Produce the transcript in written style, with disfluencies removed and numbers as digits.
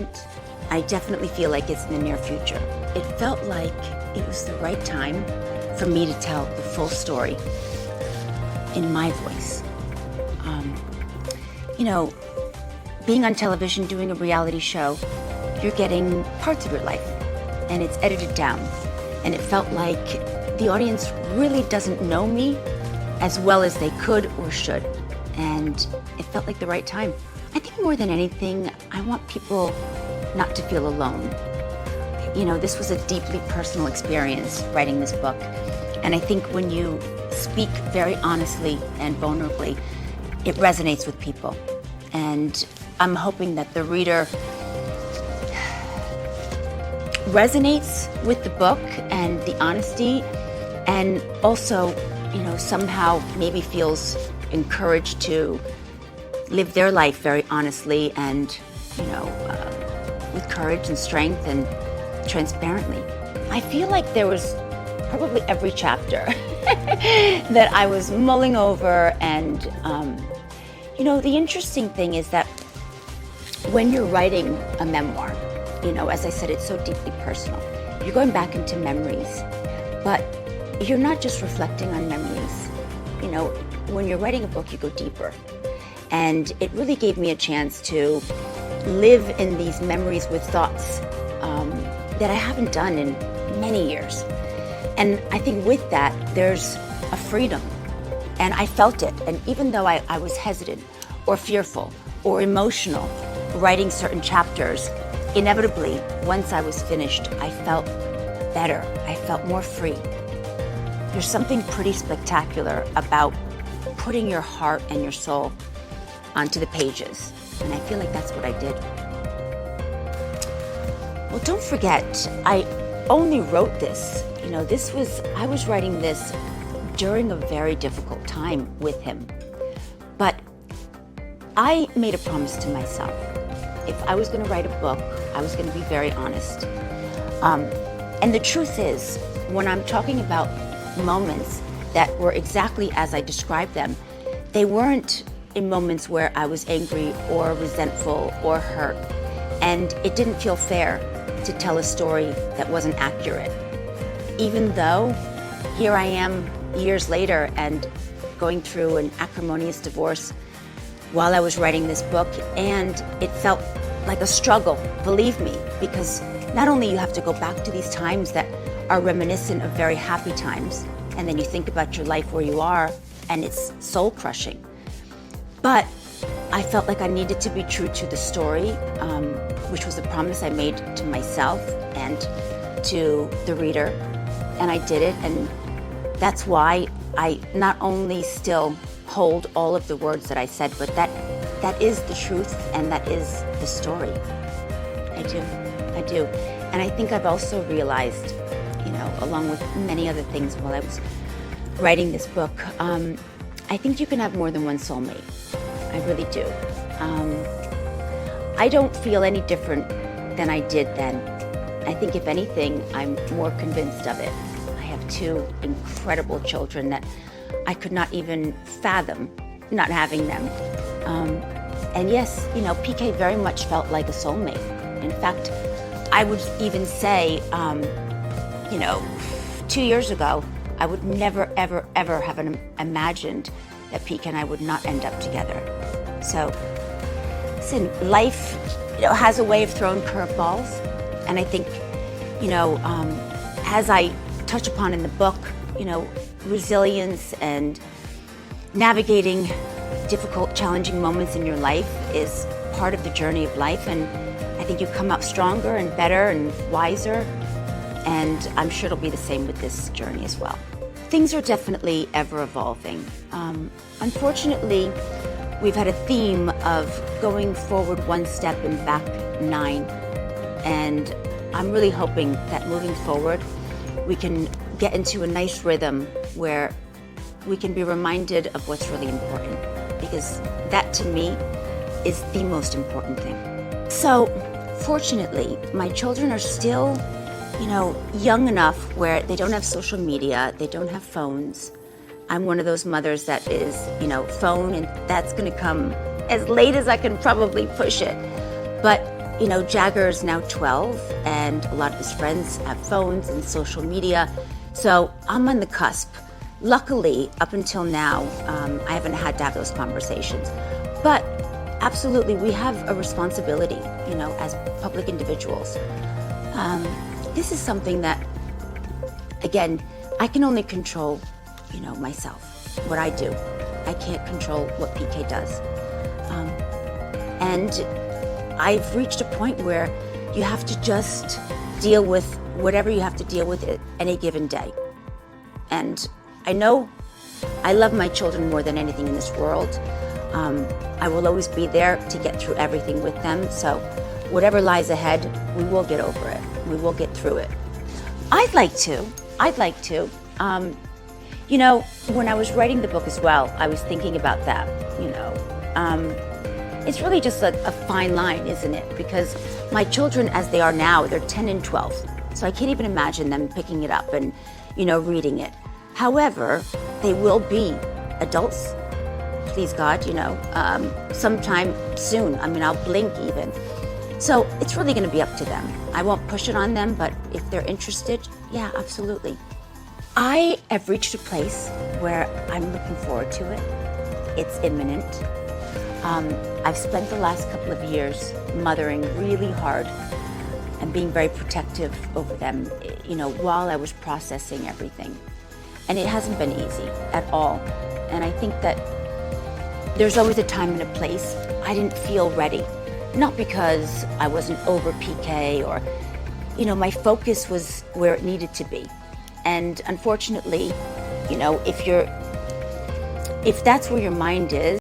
moment. I definitely feel like it's in the near future. It felt like it was the right time for me to tell the full story in my voice. Being on television, doing a reality show, you're getting parts of your life, and it's edited down. And it felt like the audience really doesn't know me as well as they could or should. And it felt like the right time. I think more than anything, I want people not to feel alone. This was a deeply personal experience writing this book. And I think when you speak very honestly and vulnerably, it resonates with people. And I'm hoping that the reader resonates with the book and the honesty, and also, somehow maybe feels encouraged to live their life very honestly and, with courage and strength and transparently. I feel like there was probably every chapter that I was mulling over, and, the interesting thing is that when you're writing a memoir, as I said, it's so deeply personal. You're going back into memories, but you're not just reflecting on memories. When you're writing a book, you go deeper. And it really gave me a chance to live in these memories with thoughts that I haven't done in many years. And I think with that, there's a freedom. And I felt it. And even though I was hesitant or fearful or emotional writing certain chapters, inevitably, once I was finished, I felt better. I felt more free. There's something pretty spectacular about putting your heart and your soul onto the pages. And I feel like that's what I did. Well, don't forget, I only wrote this. I was writing this during a very difficult time with him. But I made a promise to myself. If I was going to write a book, I was going to be very honest. And the truth is, when I'm talking about moments that were exactly as I described them, they weren't in moments where I was angry or resentful or hurt. And it didn't feel fair to tell a story that wasn't accurate. Even though here I am years later and going through an acrimonious divorce while I was writing this book, and it felt like a struggle, believe me, because not only you have to go back to these times that are reminiscent of very happy times, and then you think about your life where you are, and it's soul-crushing. But I felt like I needed to be true to the story, which was a promise I made to myself and to the reader, and I did it, and that's why I not only still hold all of the words that I said, but that is the truth, and that is the story. I do. And I think I've also realized, along with many other things while I was writing this book, I think you can have more than one soulmate. I really do. I don't feel any different than I did then. I think if anything, I'm more convinced of it. I have two incredible children that I could not even fathom not having them. And yes, PK very much felt like a soulmate. In fact, I would even say, 2 years ago, I would never, ever, ever have imagined that PK and I would not end up together. So, listen, life, has a way of throwing curveballs. And I think, as I touch upon in the book, resilience and navigating difficult, challenging moments in your life is part of the journey of life. And I think you come out stronger and better and wiser. And I'm sure it'll be the same with this journey as well. Things are definitely ever evolving. Unfortunately, we've had a theme of going forward one step and back 9. And I'm really hoping that moving forward, we can get into a nice rhythm where we can be reminded of what's really important, because that to me is the most important thing. So fortunately, my children are still, young enough where they don't have social media, they don't have phones. I'm one of those mothers that is, phone, and that's gonna come as late as I can probably push it. But, Jagger is now 12, and a lot of his friends have phones and social media. So I'm on the cusp. Luckily, up until now, I haven't had to have those conversations. But absolutely, we have a responsibility, as public individuals. This is something that, again, I can only control, myself, what I do. I can't control what PK does. And I've reached a point where you have to just deal with whatever you have to deal with at any given day. And I know I love my children more than anything in this world. I will always be there to get through everything with them. So whatever lies ahead, we will get over it. We will get through it. I'd like to. When I was writing the book as well, I was thinking about that, It's really just a fine line, isn't it? Because my children, as they are now, they're 10 and 12. So I can't even imagine them picking it up and, reading it. However, they will be adults, please God, sometime soon. I'll blink even. So it's really going to be up to them. I won't push it on them, but if they're interested, yeah, absolutely. I have reached a place where I'm looking forward to it. It's imminent. I've spent the last couple of years mothering really hard and being very protective over them, while I was processing everything. And it hasn't been easy at all. And I think that there's always a time and a place. I didn't feel ready. Not because I wasn't over PK or, my focus was where it needed to be. And unfortunately, if that's where your mind is,